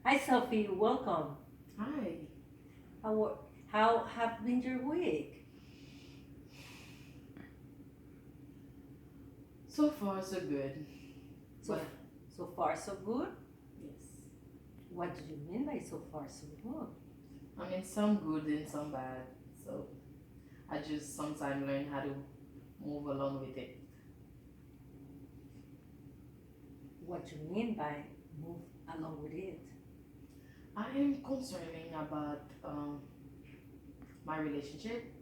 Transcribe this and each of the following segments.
Hi, Sophie. Welcome. Hi. How how have been your week? So far, so good. So But so far so good. yes, What do you mean by so far so good? I mean, some good and some bad. So I just sometimes learn how to move along with it. What you mean by move along with it? I am concerning about my relationship.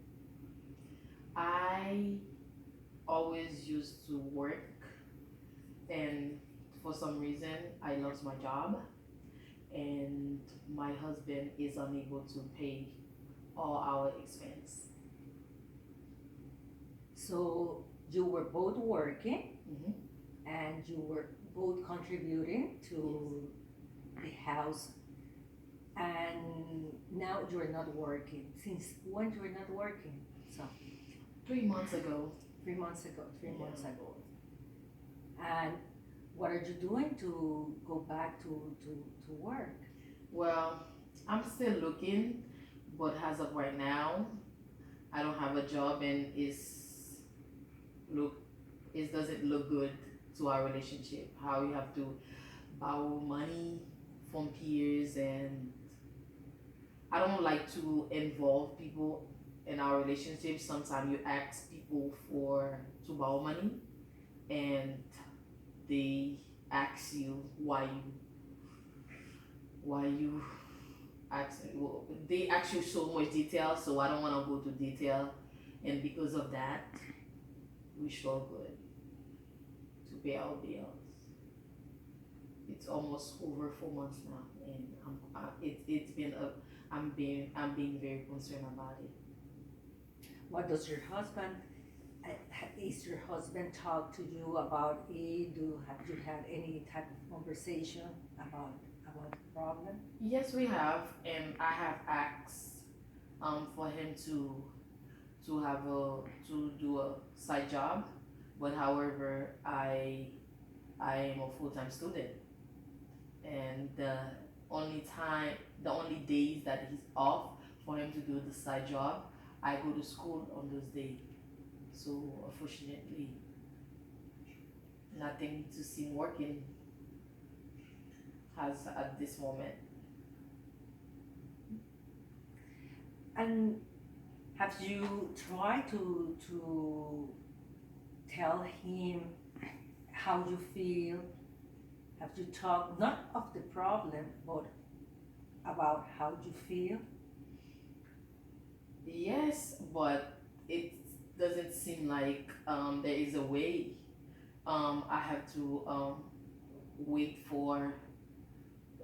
I always used to work, and for some reason, I lost my job, and my husband is unable to pay all our expense. So you were both working Hmm. and you were both contributing Yes. to the house, and now you're not working. Since when you're not working? So 3 months ago. 3 months ago. Three Yeah. months ago. And what are you doing to go back to work? Well, I'm still looking, but as of right now, I don't have a job and look it doesn't look good to our relationship. How you have to borrow money from peers, and I don't like to involve people in our relationship. Sometimes you ask people for to borrow money, and they ask you why you ask, well, they ask you so much detail, so I don't want to go to detail, and because of that, we struggle to pay our bills. It's almost over 4 months now, and it's been a I'm being very concerned about it. What does your husband, is your husband talk to you about it? Have you had any type of conversation about the problem? Yes, we have, and I have asked for him to do a side job, but however, I am a full-time student, and the only days that he's off for him to do the side job, I go to school on those days. So unfortunately, nothing to see working has at this moment. And have you tried to tell him how you feel? Have you talked not of the problem, but about how you feel? Yes, but it doesn't seem like there is a way. I have to wait for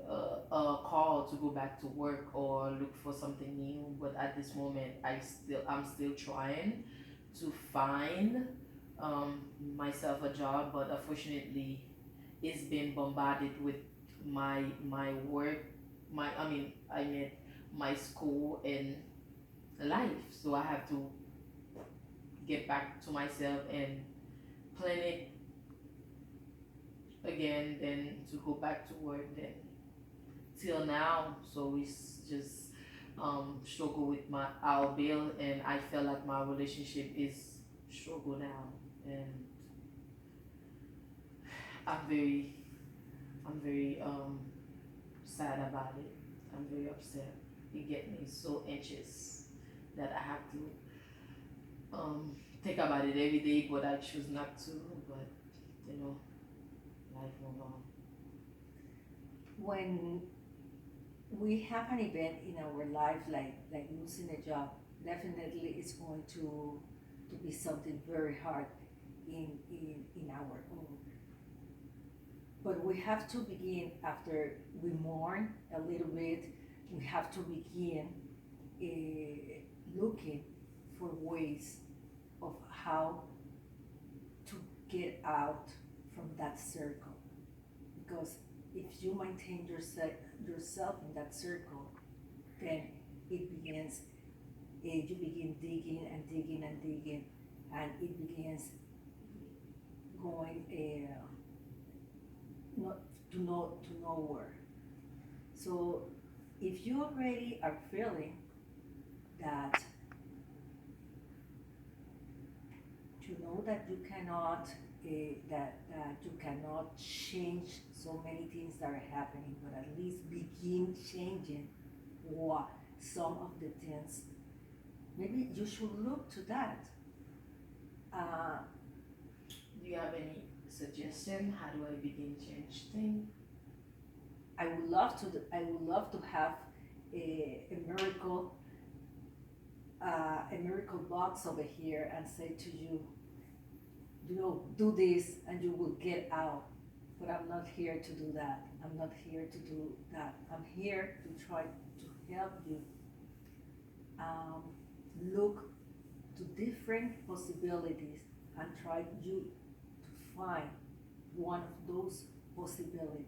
a call to go back to work or look for something new. But at this moment, I'm still trying to find myself a job. But unfortunately, it's been bombarded with my work, I mean my school and life. So I have to get back to myself and plan it again, then to go back to work, then till now. So we just struggle with my our bill, and I feel like my relationship is struggle now, and I'm very I'm very sad about it. I'm very upset. It get me so anxious that I have to think about it every day, but I choose not to. But you know, life move on. When we have an event in our life like losing a job, definitely it's going to be something very hard in our own. But we have to begin after we mourn a little bit. We have to begin looking for ways of how to get out from that circle. Because if you maintain yourself in that circle, then it begins, you begin digging and digging and digging, and it begins going not to nowhere. So if you already are feeling that you know that you cannot that you cannot change so many things that are happening, but at least begin changing what some of the things, maybe you should look to that. uh, Do you have any suggestion? How do I begin change things? I would love to have a miracle, a miracle box over here and say to you, you know, do this and you will get out. But I'm not here to do that. I'm not here to do that. I'm here to try to help you um, look to different possibilities and try you to find one of those possibilities.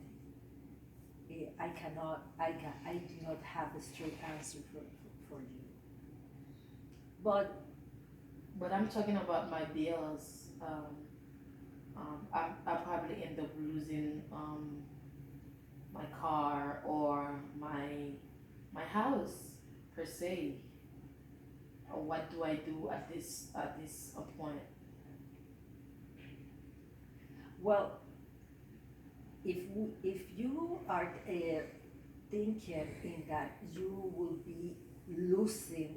I do not have a straight answer for you. But But I'm talking about my bills. I probably end up losing my car or my house per se. What do I do at this point? well, if you are thinking in that you will be losing,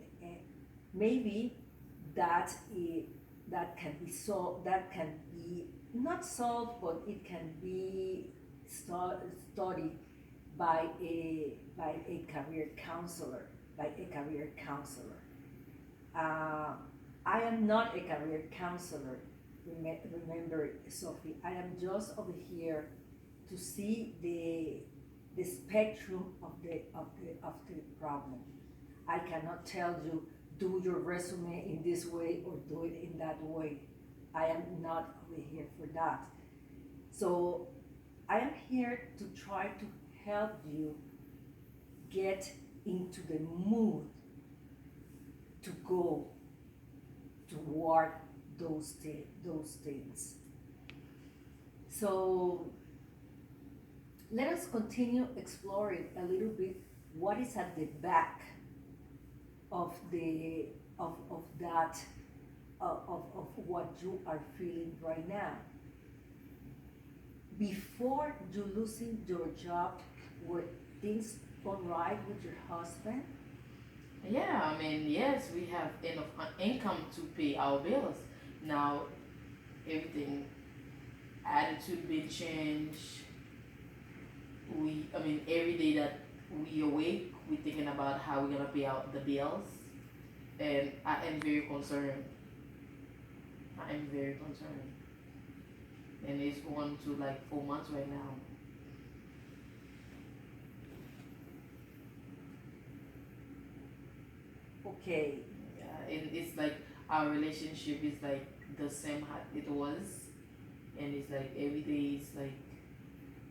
maybe that that can be solved. That can be not solved, but it can be studied by a career counselor. By a career counselor. Uh, I am not a career counselor. Remember, Sophie, I am just over here to see the spectrum of the problem. I cannot tell you do your resume in this way or do it in that way. I am not over here for that. So I am here to try to help you get into the mood to go toward those things. So let us continue exploring a little bit what is at the back of the of that of what you are feeling right now. Before you losing your job, were things all right with your husband? Yeah, I mean, yes, we have enough income to pay our bills. Now, everything, attitude will change. I mean, every day that we awake, we thinking about how we're gonna pay out the bills, and I am very concerned. I am very concerned, and it's going to like 4 months right now. Okay. Yeah, and it's like our relationship is like the same how it was, and it's like every day it's like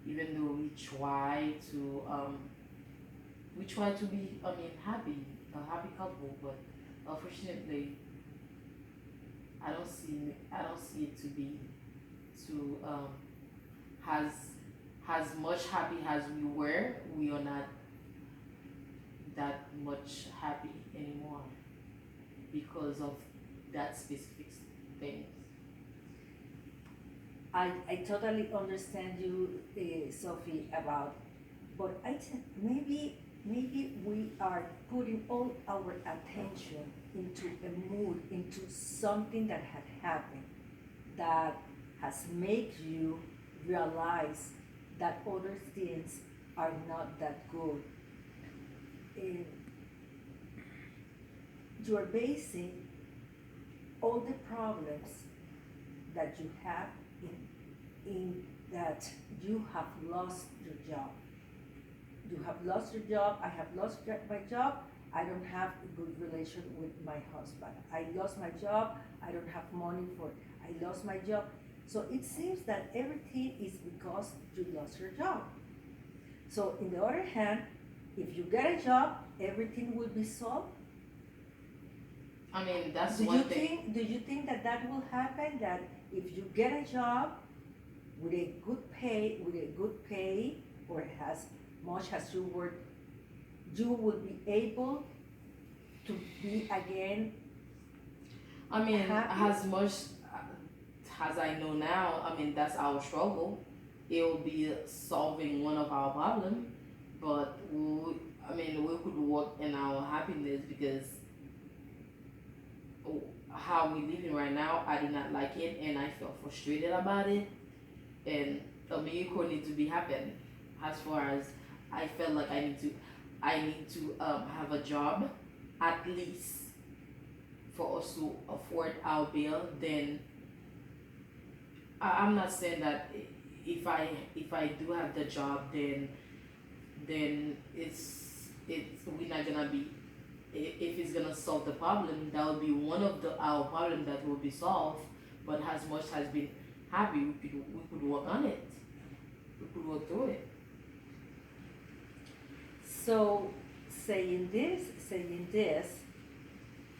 even though we try to be, I mean, happy, a happy couple, but unfortunately I don't see it to be to as as much happy as we were. We are not that much happy anymore because of that specific thing. I totally understand you, Sophie, about, but I think maybe we are putting all our attention into a mood, into something that had happened that has made you realize that other things are not that good. And you are basing all the problems that you have in that you have lost your job. You have lost your job. I have lost my job. I don't have a good relation with my husband. I lost my job. I don't have money for. I lost my job. So it seems that everything is because you lost your job. So in the other hand, if you get a job, everything will be solved. I mean, that's Do one you thing. think? Do you think that that will happen? That if you get a job with a good pay, or it has much as you were, you will be able to be again I mean, happy? as much as I know now, I mean, that's our struggle. It will be solving one of our problem, but I mean, we could work in our happiness because how we living right now, I do not like it, and I feel frustrated about it, and a miracle need to be happen. As far as I felt like I need to have a job, at least for us to afford our bill. Then I'm not saying that if I do have the job, then it's we're not gonna be if it's gonna solve the problem, that will be one of the our problem that will be solved. But as much has been happy, we could work on it. We could work through it. So saying this,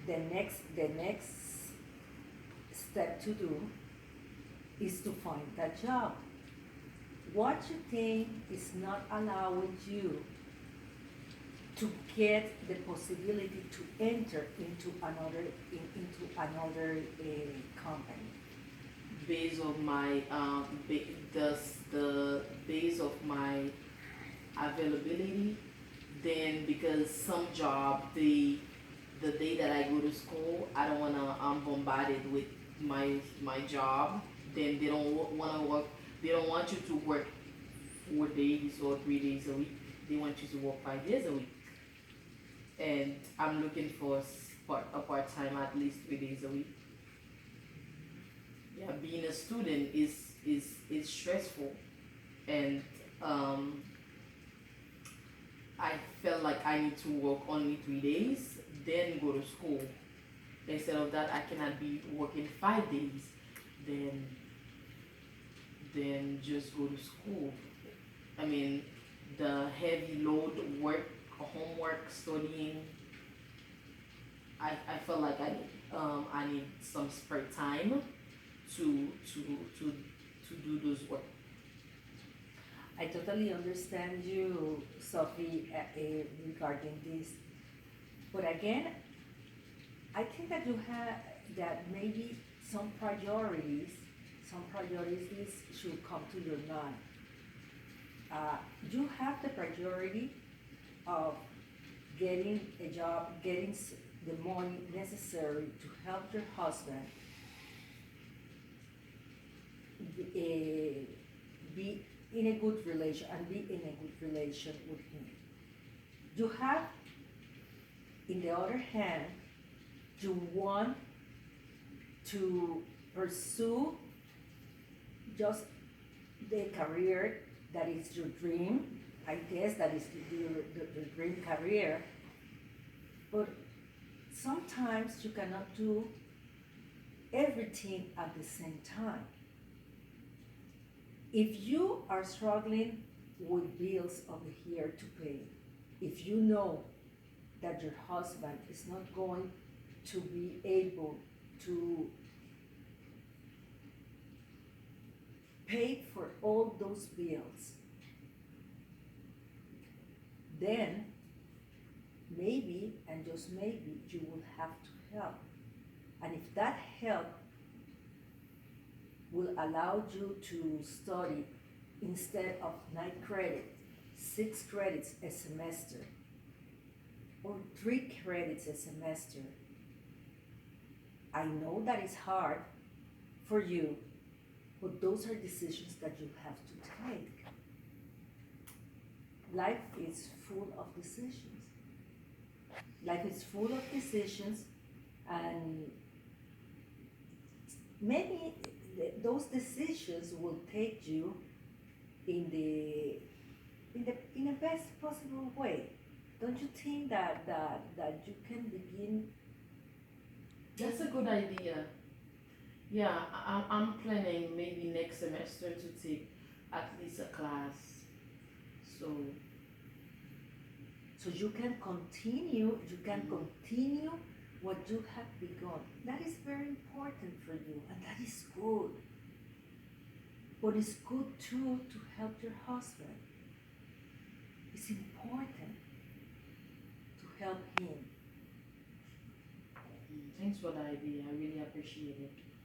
the next step to do is to find that job. What you think is not allowing you to get the possibility to enter into another company. Base of my the base of my availability. Then because some job the day that I go to school, I don't wanna bombarded with my job. Then they don't wanna work. They don't want you to work 4 days or 3 days a week. They want you to work 5 days a week. And I'm looking for a part time at least 3 days a week. Yeah, being a student is stressful, and um, I felt like I need to work only 3 days, then go to school. Instead of that, I cannot be working 5 days, then just go to school. I mean, the heavy load work, homework, studying. I felt like I need some spare time to to to to do those work. I totally understand you, Sophie, regarding this. But again, I think that you have that maybe some priorities, some priorities should come to your mind. You have the priority of getting a job, getting the money necessary to help your husband be in a good relation and be in a good relation with him. You have, in the other hand, you want to pursue just the career that is your dream. I guess that is the dream career. But sometimes you cannot do everything at the same time. If you are struggling with bills over here to pay, if you know that your husband is not going to be able to pay for all those bills, then maybe, and just maybe, you will have to help. And if that help will allow you to study instead of 9 credits, 6 credits a semester, or 3 credits a semester. I know that is hard for you, but those are decisions that you have to take. Life is full of decisions. Life is full of decisions, and maybe those decisions will take you in the best possible way. Don't you think that you can begin? That's a good idea. Yeah, I'm planning maybe next semester to take at least a class. So So you can continue. You can continue what you have begun. That is very important for you, and that is good. But it's good too to help your husband. it's important to help him. Thanks for the idea. I really appreciate it.